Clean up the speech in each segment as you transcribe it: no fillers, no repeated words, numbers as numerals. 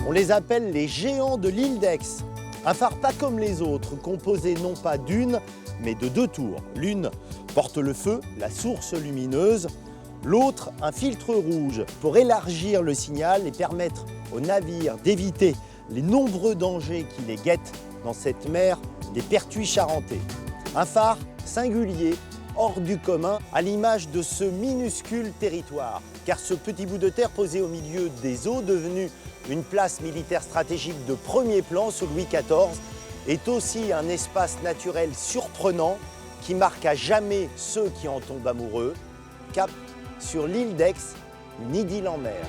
On les appelle les géants de l'île d'Aix. Un phare pas comme les autres, composé non pas d'une, mais de 2 tours. L'une porte le feu, la source lumineuse. L'autre, un filtre rouge pour élargir le signal et permettre aux navires d'éviter les nombreux dangers qui les guettent dans cette mer des Pertuis charentais. Un phare singulier, hors du commun, à l'image de ce minuscule territoire. Car ce petit bout de terre posé au milieu des eaux, devenu une place militaire stratégique de premier plan sous Louis XIV, est aussi un espace naturel surprenant qui marque à jamais ceux qui en tombent amoureux. Cap sur l'île d'Aix, une idylle en mer.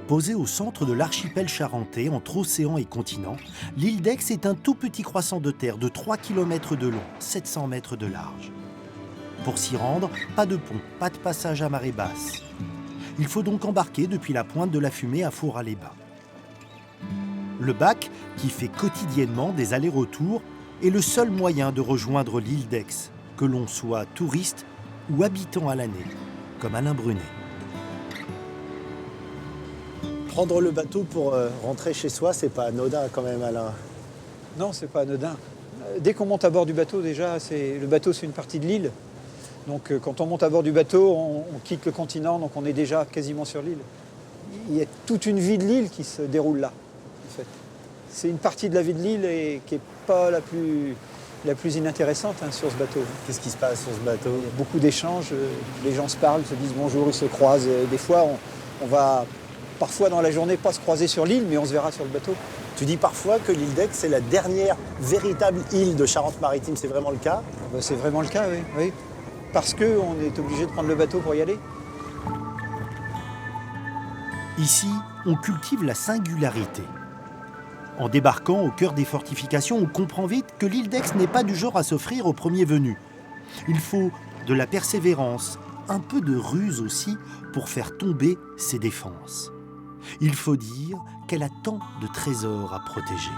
Posée au centre de l'archipel charentais, entre océan et continent, l'île d'Aix est un tout petit croissant de terre de 3 km de long, 700 mètres de large. Pour s'y rendre, pas de pont, pas de passage à marée basse. Il faut donc embarquer depuis la pointe de la Fumée à Fourras-les-Bains. Le bac, qui fait quotidiennement des allers-retours, est le seul moyen de rejoindre l'île d'Aix, que l'on soit touriste ou habitant à l'année, comme Alain Brunet. Prendre le bateau pour rentrer chez soi, c'est pas anodin quand même, Alain. Non, c'est pas anodin. Dès qu'on monte à bord du bateau, déjà, le bateau, c'est une partie de l'île. Donc quand on monte à bord du bateau, on quitte le continent, donc on est déjà quasiment sur l'île. Il y a toute une vie de l'île qui se déroule là, en fait. C'est une partie de la vie de l'île et qui n'est pas la plus inintéressante sur ce bateau. Qu'est-ce qui se passe sur ce bateau? Il y a beaucoup d'échanges, les gens se parlent, se disent bonjour, ils se croisent. Des fois, on va parfois dans la journée pas se croiser sur l'île, mais on se verra sur le bateau. Tu dis parfois que l'île d'Aix, c'est la dernière véritable île de Charente-Maritime. C'est vraiment le cas? C'est vraiment le cas, oui. Parce qu'on est obligé de prendre le bateau pour y aller. Ici, on cultive la singularité. En débarquant au cœur des fortifications, on comprend vite que l'île d'Aix n'est pas du genre à s'offrir au premier venu. Il faut de la persévérance, un peu de ruse aussi, pour faire tomber ses défenses. Il faut dire qu'elle a tant de trésors à protéger.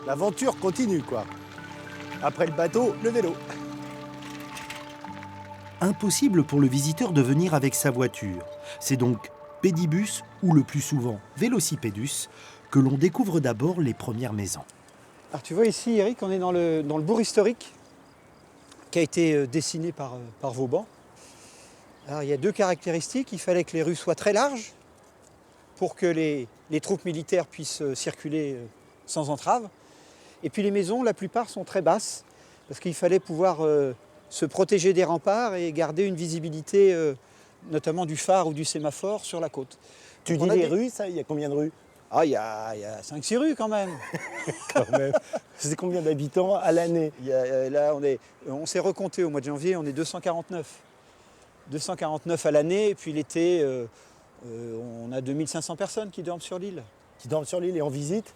L'aventure continue, quoi. Après le bateau, le vélo. Impossible pour le visiteur de venir avec sa voiture. C'est donc pédibus ou le plus souvent vélocipédus que l'on découvre d'abord les premières maisons. Alors tu vois ici, Eric, on est dans le bourg historique qui a été dessiné par Vauban. Alors il y a 2 caractéristiques. Il fallait que les rues soient très larges pour que les troupes militaires puissent circuler sans entrave. Et puis les maisons, la plupart, sont très basses parce qu'il fallait pouvoir se protéger des remparts et garder une visibilité, notamment du phare ou du sémaphore, sur la côte. Tu dis les rues, ça? Il y a combien de rues? Ah, il y a 5-6 rues quand même. Quand même. C'est combien d'habitants à l'année? Là, on s'est recompté au mois de janvier, on est 249. 249 à l'année, et puis l'été, on a 2500 personnes qui dorment sur l'île. Qui dorment sur l'île et en visite?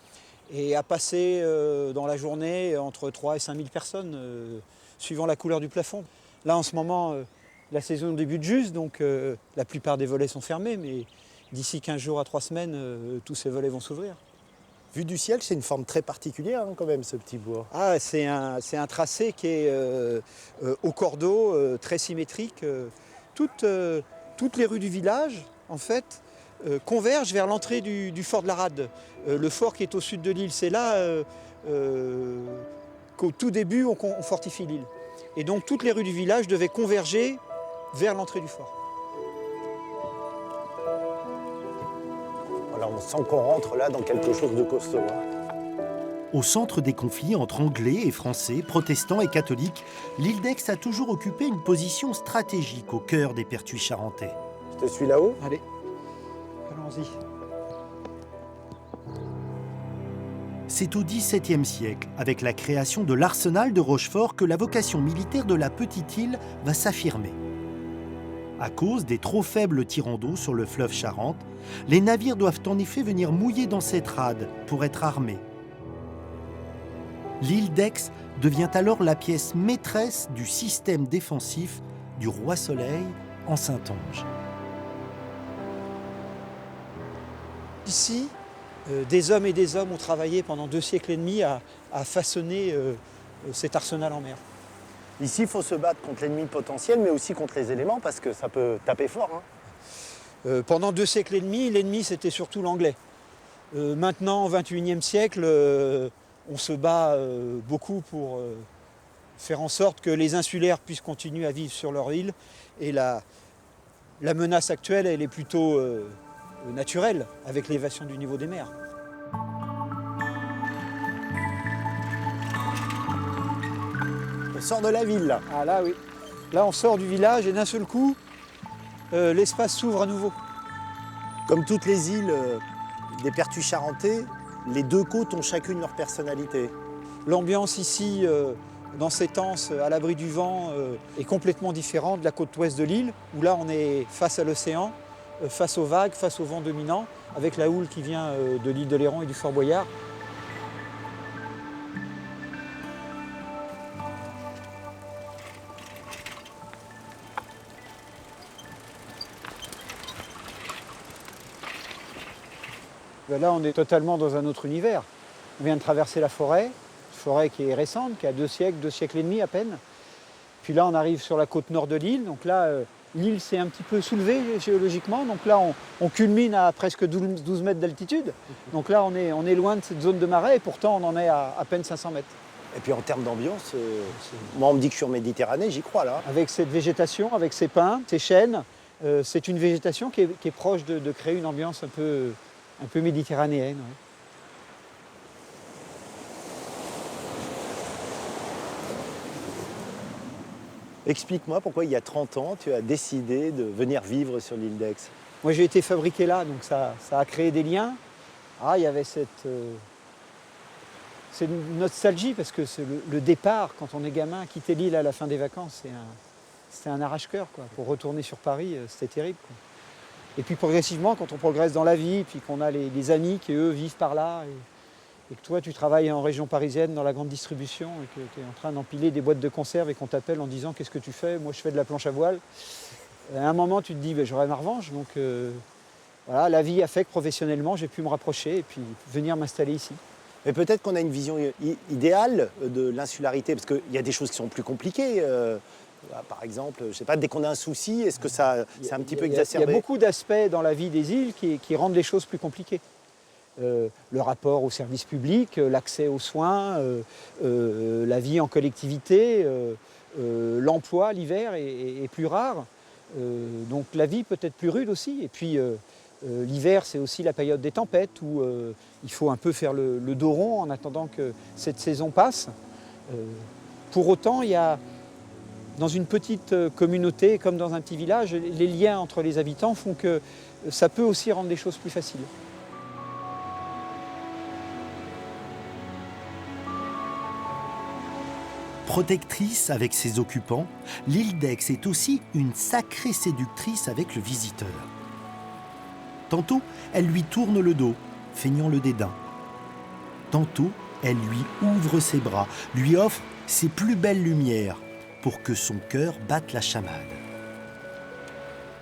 Et à passer dans la journée entre 3 et 5000 personnes, suivant la couleur du plafond. Là, en ce moment, la saison débute juste, donc la plupart des volets sont fermés, mais d'ici 15 jours à 3 semaines, tous ces volets vont s'ouvrir. Vu du ciel, c'est une forme très particulière quand même, ce petit bourg. Ah, c'est un tracé qui est au cordeau, très symétrique. Toutes les rues du village, en fait, convergent vers l'entrée du fort de la Rade. Le fort qui est au sud de l'île, c'est là qu'au tout début, on fortifie l'île. Et donc, toutes les rues du village devaient converger vers l'entrée du fort. Voilà, on sent qu'on rentre là dans quelque chose de costaud. Au centre des conflits entre Anglais et Français, protestants et catholiques, l'île d'Aix a toujours occupé une position stratégique au cœur des Pertuis charentais. Je te suis là-haut? Allez, allons-y. c'est au XVIIe siècle, avec la création de l'arsenal de Rochefort, que la vocation militaire de la petite île va s'affirmer. À cause des trop faibles tirants d'eau sur le fleuve Charente, les navires doivent en effet venir mouiller dans cette rade pour être armés. L'île d'Aix devient alors la pièce maîtresse du système défensif du Roi Soleil en Saintonge. Ici, des hommes et des hommes ont travaillé pendant 2 siècles et demi à façonner cet arsenal en mer. Ici, il faut se battre contre l'ennemi potentiel, mais aussi contre les éléments, parce que ça peut taper fort. Hein. Pendant 2 siècles et demi, l'ennemi, c'était surtout l'anglais. Maintenant, au XXIe siècle, on se bat beaucoup pour faire en sorte que les insulaires puissent continuer à vivre sur leur île. Et la menace actuelle, elle est plutôt naturelle, avec l'élévation du niveau des mers. On sort de la ville, là. Ah là, oui. Là, on sort du village et d'un seul coup, l'espace s'ouvre à nouveau. Comme toutes les îles des Pertus charentais, les 2 côtes ont chacune leur personnalité. L'ambiance ici, dans cette anse, à l'abri du vent, est complètement différente de la côte ouest de l'île, où là, on est face à l'océan, face aux vagues, face au vent dominant, avec la houle qui vient de l'île de Léron et du Fort Boyard. Là, on est totalement dans un autre univers. On vient de traverser la forêt qui est récente, qui a 2 siècles et demi à peine. Puis là, on arrive sur la côte nord de l'île. Donc là, l'île s'est un petit peu soulevée géologiquement. Donc là, on culmine à presque 12 mètres d'altitude. Donc là, on est loin de cette zone de marais et pourtant, on en est à peine 500 mètres. Et puis en termes d'ambiance, moi on me dit que je suis en Méditerranée, j'y crois là. Avec cette végétation, avec ces pins, ces chênes, c'est une végétation qui est proche de créer une ambiance un peu méditerranéenne. Ouais. Explique-moi pourquoi il y a 30 ans, tu as décidé de venir vivre sur l'île d'Aix. Moi, j'ai été fabriqué là, donc ça a créé des liens. Ah, il y avait cette nostalgie, parce que le départ, quand on est gamin, quitter l'île à la fin des vacances, c'était un arrache-cœur, quoi. Pour retourner sur Paris, c'était terrible, quoi. Et puis progressivement, quand on progresse dans la vie, puis qu'on a les amis qui, eux, vivent par là, et que toi, tu travailles en région parisienne dans la grande distribution, et que tu es en train d'empiler des boîtes de conserve et qu'on t'appelle en disant « Qu'est-ce que tu fais ?» Moi, je fais de la planche à voile. À un moment, tu te dis « J'aurai ma revanche ». Donc voilà, la vie a fait que professionnellement, j'ai pu me rapprocher et puis venir m'installer ici. Mais peut-être qu'on a une vision idéale de l'insularité, parce qu'il y a des choses qui sont plus compliquées. Par exemple, je sais pas, dès qu'on a un souci, est-ce que c'est un petit peu exacerbé? Il y a beaucoup d'aspects dans la vie des îles qui rendent les choses plus compliquées. Le rapport aux services publics, l'accès aux soins, la vie en collectivité, l'emploi l'hiver est plus rare. Donc la vie peut être plus rude aussi. Et puis l'hiver, c'est aussi la période des tempêtes où il faut un peu faire le dos rond en attendant que cette saison passe. Pour autant, il y a, dans une petite communauté, comme dans un petit village, les liens entre les habitants font que ça peut aussi rendre les choses plus faciles. Protectrice avec ses occupants, l'île d'Aix est aussi une sacrée séductrice avec le visiteur. Tantôt, elle lui tourne le dos, feignant le dédain. Tantôt, elle lui ouvre ses bras, lui offre ses plus belles lumières pour que son cœur batte la chamade.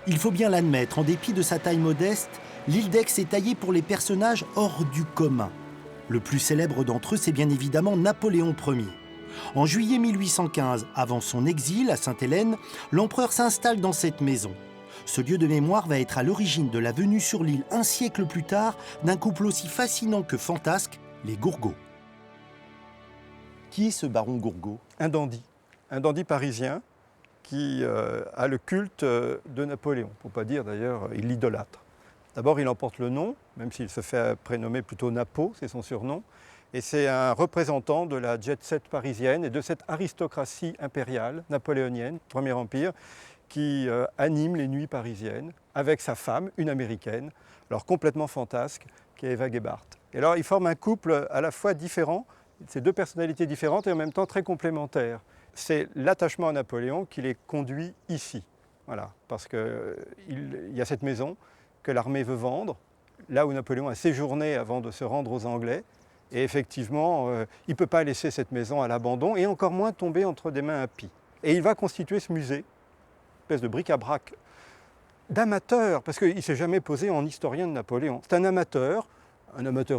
Il faut bien l'admettre, en dépit de sa taille modeste, l'île d'Aix est taillée pour les personnages hors du commun. Le plus célèbre d'entre eux, c'est bien évidemment Napoléon Ier. En juillet 1815, avant son exil à Sainte-Hélène, l'empereur s'installe dans cette maison. Ce lieu de mémoire va être à l'origine de la venue sur l'île un siècle plus tard d'un couple aussi fascinant que fantasque, les Gourgaud. Qui est ce baron Gourgaud? Un dandy parisien qui a le culte de Napoléon. Il ne faut pas dire d'ailleurs, il l'idolâtre. D'abord, il en porte le nom, même s'il se fait prénommer plutôt Napo, c'est son surnom. Et c'est un représentant de la jet-set parisienne et de cette aristocratie impériale napoléonienne, Premier Empire, qui anime les nuits parisiennes avec sa femme, une américaine, alors complètement fantasque, qui est Eva Gebhardt. Et alors ils forment un couple à la fois différent, c'est deux personnalités différentes et en même temps très complémentaires. C'est l'attachement à Napoléon qui les conduit ici. Voilà, parce qu'il y a cette maison que l'armée veut vendre, là où Napoléon a séjourné avant de se rendre aux Anglais. Et effectivement, il ne peut pas laisser cette maison à l'abandon et encore moins tomber entre des mains impies. Et il va constituer ce musée, une espèce de bric-à-brac d'amateur, parce qu'il ne s'est jamais posé en historien de Napoléon. C'est un amateur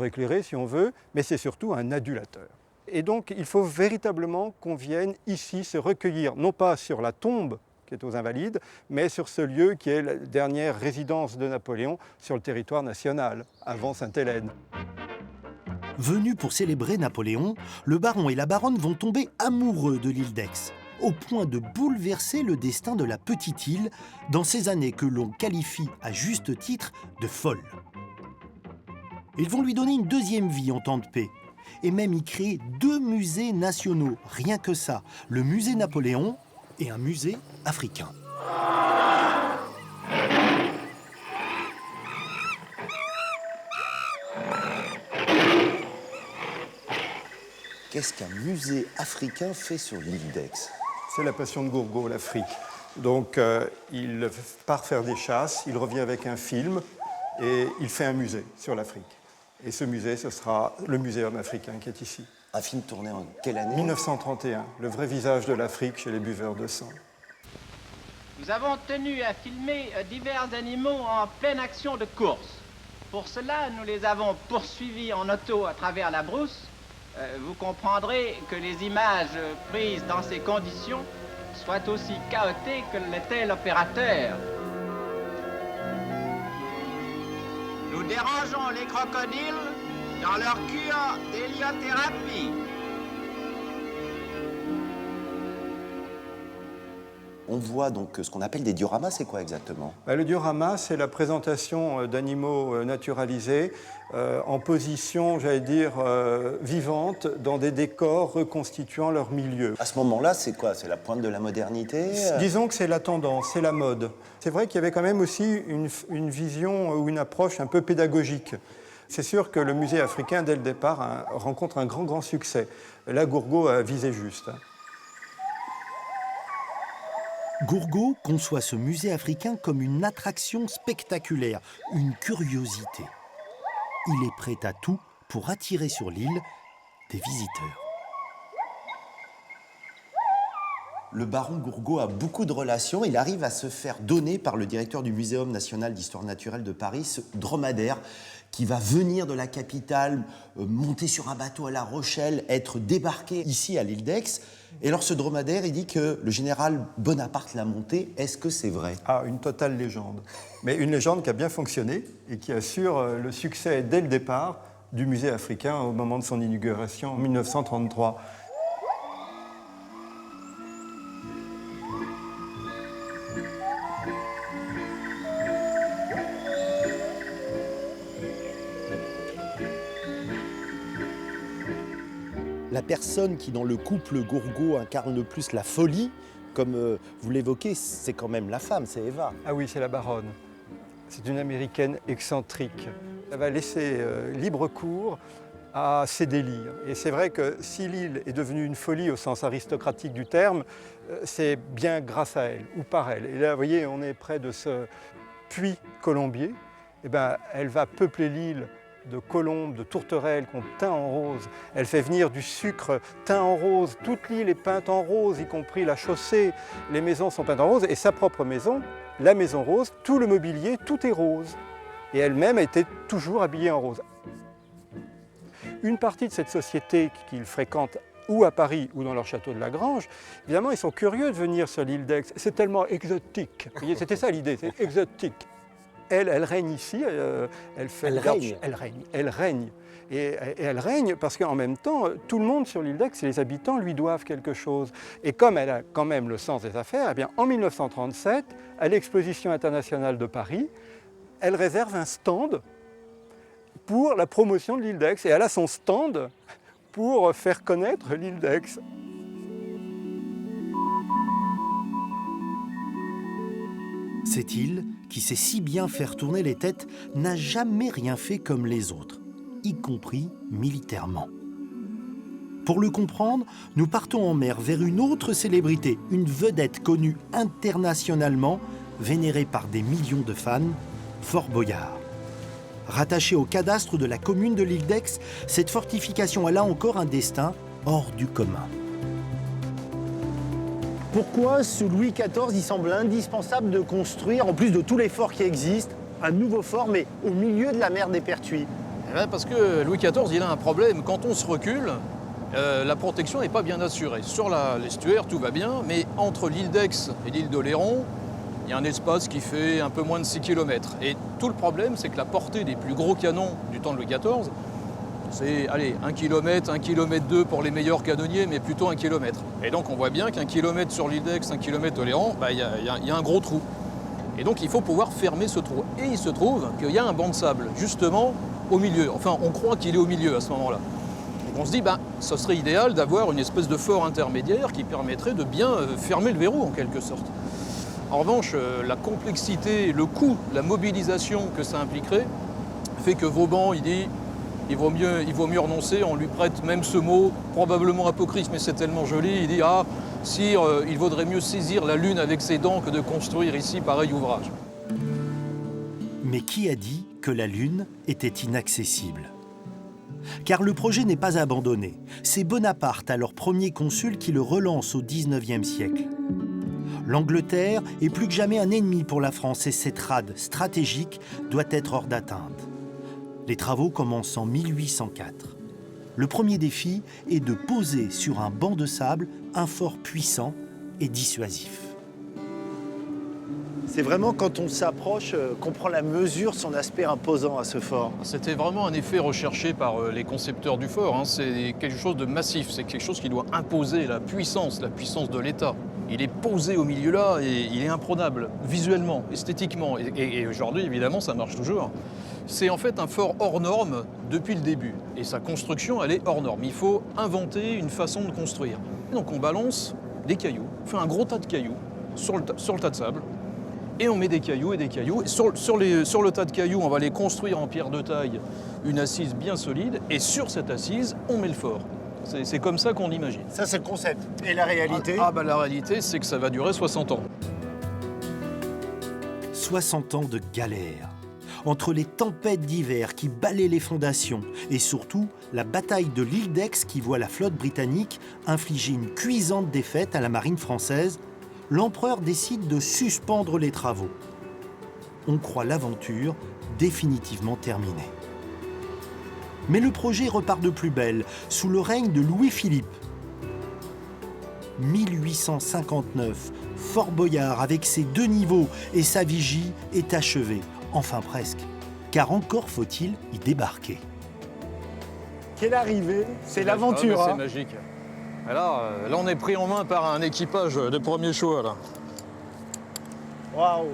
éclairé si on veut, mais c'est surtout un adulateur. Et donc il faut véritablement qu'on vienne ici se recueillir, non pas sur la tombe qui est aux Invalides, mais sur ce lieu qui est la dernière résidence de Napoléon sur le territoire national, avant Sainte-Hélène. Venus pour célébrer Napoléon, le baron et la baronne vont tomber amoureux de l'île d'Aix, au point de bouleverser le destin de la petite île dans ces années que l'on qualifie à juste titre de folles. Ils vont lui donner une deuxième vie en temps de paix, et même y créer 2 musées nationaux, rien que ça, le musée Napoléon et un musée africain. Qu'est-ce qu'un musée africain fait sur l'île d'Aix? C'est la passion de Gourgaud, l'Afrique. Donc il part faire des chasses, il revient avec un film et il fait un musée sur l'Afrique. Et ce musée, ce sera le Muséum africain qui est ici. Un film tourné en quelle année? 1931, le vrai visage de l'Afrique chez les buveurs de sang. Nous avons tenu à filmer divers animaux en pleine action de course. Pour cela, nous les avons poursuivis en auto à travers la brousse. Vous comprendrez que les images prises dans ces conditions soient aussi chaotiques que l'était l'opérateur. Nous dérangeons les crocodiles dans leur cure d'héliothérapie. On voit donc ce qu'on appelle des dioramas, c'est quoi exactement? Le diorama, c'est la présentation d'animaux naturalisés en position, j'allais dire, vivante, dans des décors reconstituant leur milieu. À ce moment-là, c'est quoi? C'est la pointe de la modernité? Disons que c'est la tendance, c'est la mode. C'est vrai qu'il y avait quand même aussi une vision ou une approche un peu pédagogique. C'est sûr que le musée africain, dès le départ, rencontre un grand succès. Là, Gourgaud a visé juste. Gourgaud conçoit ce musée africain comme une attraction spectaculaire, une curiosité. Il est prêt à tout pour attirer sur l'île des visiteurs. Le baron Gourgaud a beaucoup de relations. Il arrive à se faire donner par le directeur du Muséum national d'histoire naturelle de Paris ce dromadaire qui va venir de la capitale, monter sur un bateau à La Rochelle, être débarqué ici à l'île d'Aix. Et alors ce dromadaire, il dit que le général Bonaparte l'a monté. Est-ce que c'est vrai? Ah, une totale légende. Mais une légende qui a bien fonctionné et qui assure le succès dès le départ du musée africain au moment de son inauguration en 1933. La personne qui, dans le couple Gourgaud, incarne le plus la folie, comme vous l'évoquez, c'est quand même la femme, c'est Eva. Ah oui, c'est la baronne. C'est une Américaine excentrique. Elle va laisser libre cours à ses délires. Et c'est vrai que si l'île est devenue une folie au sens aristocratique du terme, c'est bien grâce à elle, ou par elle. Et là, vous voyez, on est près de ce puits colombier. Et ben, elle va peupler l'île de colombes, de tourterelles qu'on teint en rose. Elle fait venir du sucre teint en rose. Toute l'île est peinte en rose, y compris la chaussée. Les maisons sont peintes en rose. Et sa propre maison, la maison rose, tout le mobilier, tout est rose. Et elle-même était toujours habillée en rose. Une partie de cette société qu'ils fréquentent ou à Paris ou dans leur château de Lagrange, évidemment, ils sont curieux de venir sur l'île d'Aix. C'est tellement exotique. Vous voyez, c'était ça l'idée, c'est exotique. Elle règne ici, elle règne. Et elle règne parce qu'en même temps, tout le monde sur l'île d'Aix, les habitants, lui doivent quelque chose. Et comme elle a quand même le sens des affaires, eh bien, en 1937, à l'Exposition internationale de Paris, elle réserve un stand pour la promotion de l'île d'Aix. Et elle a son stand pour faire connaître l'île d'Aix. Cette île, qui sait si bien faire tourner les têtes, n'a jamais rien fait comme les autres. y compris militairement. Pour le comprendre, nous partons en mer vers une autre célébrité, une vedette connue internationalement, vénérée par des millions de fans, Fort Boyard. Rattachée au cadastre de la commune de l'île d'Aix, cette fortification a là encore un destin hors du commun. Pourquoi, sous Louis XIV, il semble indispensable de construire, en plus de tous les forts qui existent, un nouveau fort, mais au milieu de la mer des Pertuis? Eh bien, parce que Louis XIV, il a un problème. Quand on se recule, la protection n'est pas bien assurée. Sur l'estuaire, tout va bien, mais entre l'île d'Aix et l'île d'Oléron, il y a un espace qui fait un peu moins de 6 km. Et tout le problème, c'est que la portée des plus gros canons du temps de Louis XIV, c'est, 1 km, 1 km 2 pour les meilleurs canonniers, mais plutôt 1 km. Et donc on voit bien qu'un kilomètre sur l'île d'Aix, 1 km Oléron, il y a un gros trou. Et donc il faut pouvoir fermer ce trou. Et il se trouve qu'il y a un banc de sable, justement au milieu. Enfin, on croit qu'il est au milieu à ce moment-là. Donc on se dit, ce serait idéal d'avoir une espèce de fort intermédiaire qui permettrait de bien fermer le verrou, en quelque sorte. En revanche, la complexité, le coût, la mobilisation que ça impliquerait fait que Vauban, il dit il vaut mieux renoncer, on lui prête même ce mot, probablement apocryphe, mais c'est tellement joli, il dit « Ah, sire, il vaudrait mieux saisir la lune avec ses dents que de construire ici pareil ouvrage. » Mais qui a dit que la Lune était inaccessible? Car le projet n'est pas abandonné. C'est Bonaparte, alors premier consul, qui le relance au XIXe siècle. L'Angleterre est plus que jamais un ennemi pour la France et cette rade stratégique doit être hors d'atteinte. Les travaux commencent en 1804. Le premier défi est de poser sur un banc de sable un fort puissant et dissuasif. C'est vraiment quand on s'approche qu'on prend la mesure de son aspect imposant à ce fort. C'était vraiment un effet recherché par les concepteurs du fort. C'est quelque chose de massif, c'est quelque chose qui doit imposer la puissance de l'État. Il est posé au milieu là et il est imprenable, visuellement, esthétiquement. Et aujourd'hui, évidemment, ça marche toujours. C'est en fait un fort hors norme depuis le début. Et sa construction, elle est hors norme. Il faut inventer une façon de construire. Donc on balance des cailloux, on fait un gros tas de cailloux sur le tas de sable. Et on met des cailloux et des cailloux. Et sur le tas de cailloux, on va les construire en pierre de taille, une assise bien solide. Et sur cette assise, on met le fort. C'est comme ça qu'on imagine. Ça, c'est le concept. Et la réalité? La réalité, c'est que ça va durer 60 ans. 60 ans de galère. Entre les tempêtes d'hiver qui balaient les fondations et surtout la bataille de l'île d'Aix qui voit la flotte britannique infliger une cuisante défaite à la marine française, l'empereur décide de suspendre les travaux. On croit l'aventure définitivement terminée. Mais le projet repart de plus belle, sous le règne de Louis-Philippe. 1859, Fort Boyard, avec ses 2 niveaux et sa vigie, est achevé. Enfin presque, car encore faut-il y débarquer. Quelle arrivée, c'est l'aventure. C'est magique. Et là, on est pris en main par un équipage de premier choix. Là. Waouh!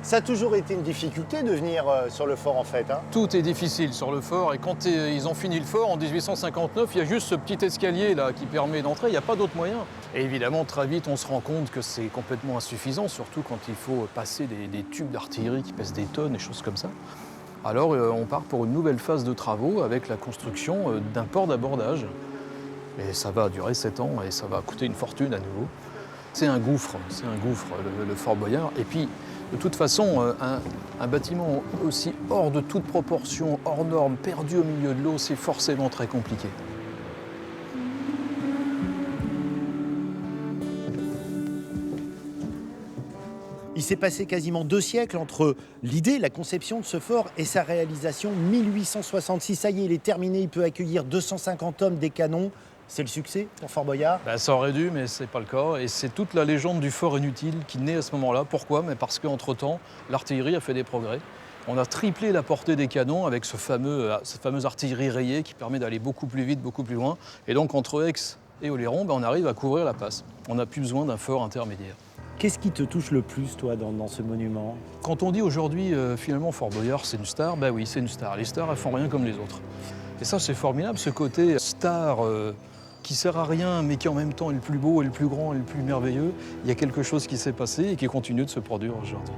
Ça a toujours été une difficulté de venir sur le fort en fait. Tout est difficile sur le fort et quand ils ont fini le fort en 1859, il y a juste ce petit escalier là qui permet d'entrer, il n'y a pas d'autre moyen. Et évidemment, très vite, on se rend compte que c'est complètement insuffisant, surtout quand il faut passer des tubes d'artillerie qui pèsent des tonnes et choses comme ça. Alors on part pour une nouvelle phase de travaux avec la construction d'un port d'abordage. Et ça va durer 7 ans et ça va coûter une fortune à nouveau. C'est un gouffre, le Fort Boyard. Et puis, de toute façon, un bâtiment aussi hors de toute proportion, hors norme, perdu au milieu de l'eau, c'est forcément très compliqué. Il s'est passé quasiment 2 siècles entre l'idée, la conception de ce fort et sa réalisation. 1866, ça y est, il est terminé, il peut accueillir 250 hommes, des canons. C'est le succès pour Fort Boyard? Ça aurait dû, mais c'est pas le cas. Et c'est toute la légende du fort inutile qui naît à ce moment-là. Pourquoi? Parce qu'entre-temps, l'artillerie a fait des progrès. On a triplé la portée des canons avec cette fameuse artillerie rayée qui permet d'aller beaucoup plus vite, beaucoup plus loin. Et donc entre Aix et Oléron, on arrive à couvrir la passe. On n'a plus besoin d'un fort intermédiaire. Qu'est-ce qui te touche le plus, toi, dans ce monument? Quand on dit aujourd'hui, finalement, Fort Boyard, c'est une star, oui, c'est une star. Les stars, elles font rien comme les autres. Et ça, c'est formidable, ce côté star qui sert à rien, mais qui en même temps est le plus beau, et le plus grand, et le plus merveilleux. Il y a quelque chose qui s'est passé et qui continue de se produire aujourd'hui.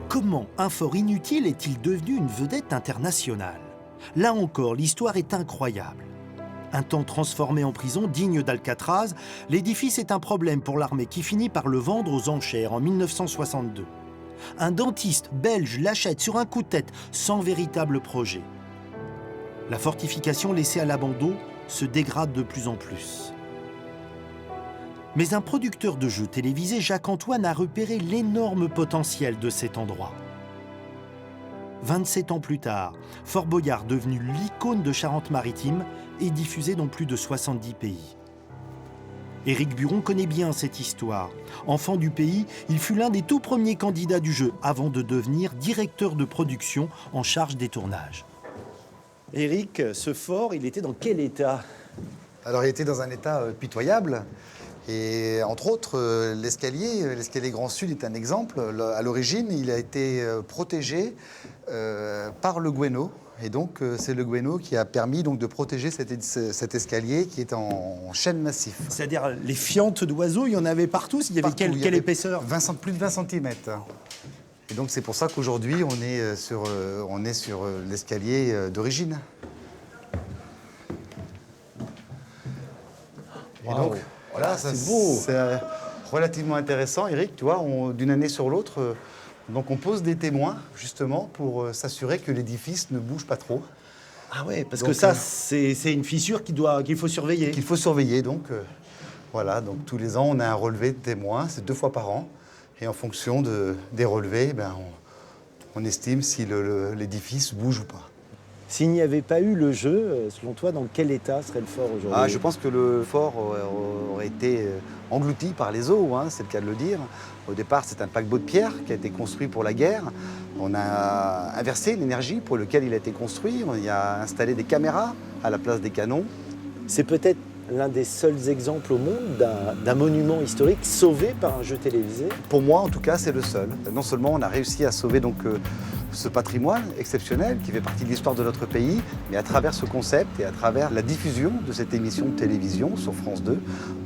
Comment un fort inutile est-il devenu une vedette internationale? Là encore, l'histoire est incroyable. Un temps transformé en prison digne d'Alcatraz, l'édifice est un problème pour l'armée qui finit par le vendre aux enchères en 1962. Un dentiste belge l'achète sur un coup de tête, sans véritable projet. La fortification laissée à l'abandon se dégrade de plus en plus. Mais un producteur de jeux télévisés, Jacques-Antoine, a repéré l'énorme potentiel de cet endroit. 27 ans plus tard, Fort Boyard, devenu l'icône de Charente-Maritime, est diffusé dans plus de 70 pays. Éric Buron connaît bien cette histoire. Enfant du pays, il fut l'un des tout premiers candidats du jeu avant de devenir directeur de production en charge des tournages. Éric, ce fort, il était dans quel état? Alors il était dans un état pitoyable. Et entre autres, l'escalier Grand Sud est un exemple. À l'origine, il a été protégé par le Gouesnot. Et donc, c'est le Gouesnot qui a permis donc, de protéger cet escalier qui est en chêne massif. C'est-à-dire les fientes d'oiseaux, il y en avait partout. Il y avait quelle épaisseur? Plus de 20 cm. Et donc, c'est pour ça qu'aujourd'hui, on est sur l'escalier d'origine. Wow. Et donc, voilà, c'est beau. C'est relativement intéressant, Eric. Tu vois, d'une année sur l'autre, donc on pose des témoins, justement, pour s'assurer que l'édifice ne bouge pas trop. Ah ouais, parce donc, que ça, c'est une fissure qu'il faut surveiller. Qu'il faut surveiller, donc voilà. Donc tous les ans, on a un relevé de témoins, c'est 2 fois par an. Et en fonction des relevés, on estime si l'édifice bouge ou pas. S'il n'y avait pas eu le jeu, selon toi, dans quel état serait le fort aujourd'hui? Je pense que le fort aurait été englouti par les eaux, c'est le cas de le dire. Au départ, c'est un paquebot de pierre qui a été construit pour la guerre. On a inversé l'énergie pour laquelle il a été construit. On y a installé des caméras à la place des canons. C'est peut-être l'un des seuls exemples au monde d'un monument historique sauvé par un jeu télévisé. Pour moi, en tout cas, c'est le seul. Non seulement on a réussi à sauver donc, ce patrimoine exceptionnel qui fait partie de l'histoire de notre pays, mais à travers ce concept et à travers la diffusion de cette émission de télévision sur France 2,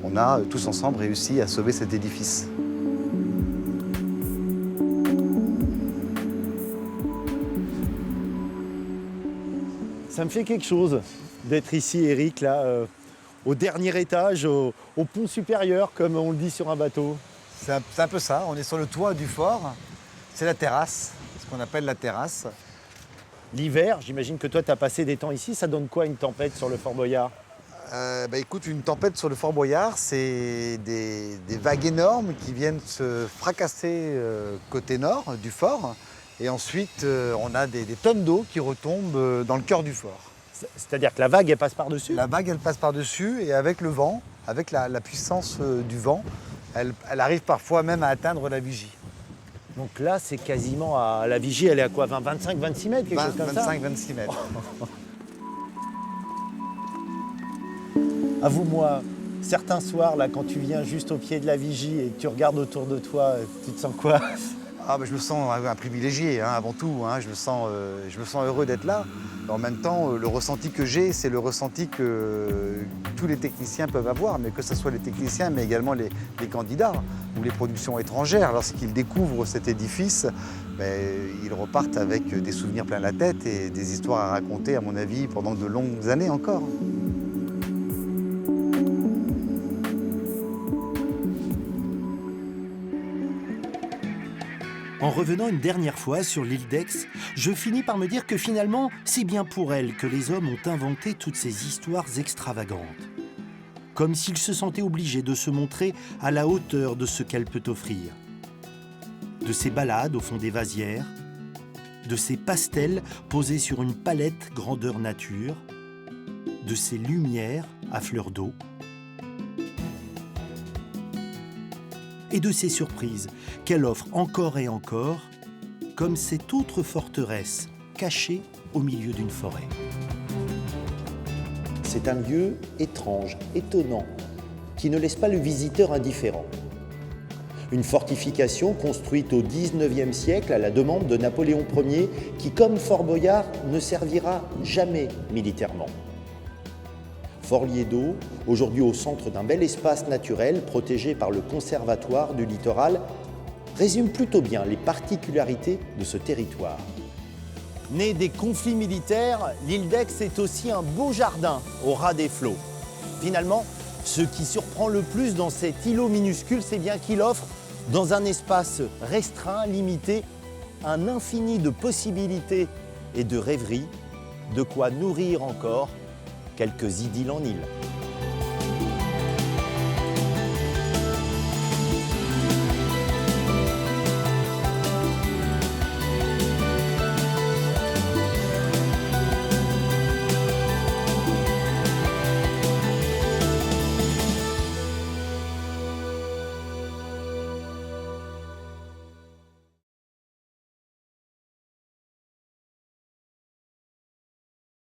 on a tous ensemble réussi à sauver cet édifice. Ça me fait quelque chose d'être ici, Éric, là, au dernier étage, au pont supérieur, comme on le dit sur un bateau. C'est un peu ça, on est sur le toit du fort, c'est la terrasse, ce qu'on appelle la terrasse. L'hiver, j'imagine que toi, tu as passé des temps ici, ça donne quoi une tempête sur le Fort Boyard? Écoute, une tempête sur le Fort Boyard, c'est des vagues énormes qui viennent se fracasser côté nord du fort. Et ensuite, on a des tonnes d'eau qui retombent dans le cœur du fort. C'est-à-dire que la vague, elle passe par-dessus? La vague, elle passe par-dessus et avec le vent, avec la puissance du vent, elle arrive parfois même à atteindre la vigie. Donc là, c'est quasiment à la vigie, elle est à quoi, 25-26 mètres, quelque chose comme ça? 25-26 mètres. Avoue-moi, certains soirs, là, quand tu viens juste au pied de la vigie et que tu regardes autour de toi, tu te sens quoi? Je me sens un privilégié, avant tout. Je me sens heureux d'être là. En même temps, le ressenti que j'ai, c'est le ressenti que tous les techniciens peuvent avoir, mais que ce soit les techniciens, mais également les candidats ou les productions étrangères. Lorsqu'ils découvrent cet édifice, ils repartent avec des souvenirs plein la tête et des histoires à raconter, à mon avis, pendant de longues années encore. En revenant une dernière fois sur l'île d'Aix, je finis par me dire que finalement, c'est bien pour elle que les hommes ont inventé toutes ces histoires extravagantes. Comme s'ils se sentaient obligés de se montrer à la hauteur de ce qu'elle peut offrir. De ces balades au fond des vasières, de ces pastels posés sur une palette grandeur nature, de ces lumières à fleur d'eau, et de ces surprises qu'elle offre encore et encore, comme cette autre forteresse cachée au milieu d'une forêt. C'est un lieu étrange, étonnant, qui ne laisse pas le visiteur indifférent. Une fortification construite au XIXe siècle à la demande de Napoléon Ier, qui, comme Fort Boyard, ne servira jamais militairement. Fort Liédo, aujourd'hui au centre d'un bel espace naturel protégé par le Conservatoire du littoral, résume plutôt bien les particularités de ce territoire. Né des conflits militaires, l'île d'Aix est aussi un beau jardin au ras des flots. Finalement, ce qui surprend le plus dans cet îlot minuscule, c'est bien qu'il offre, dans un espace restreint, limité, un infini de possibilités et de rêveries, de quoi nourrir encore quelques idylles en île.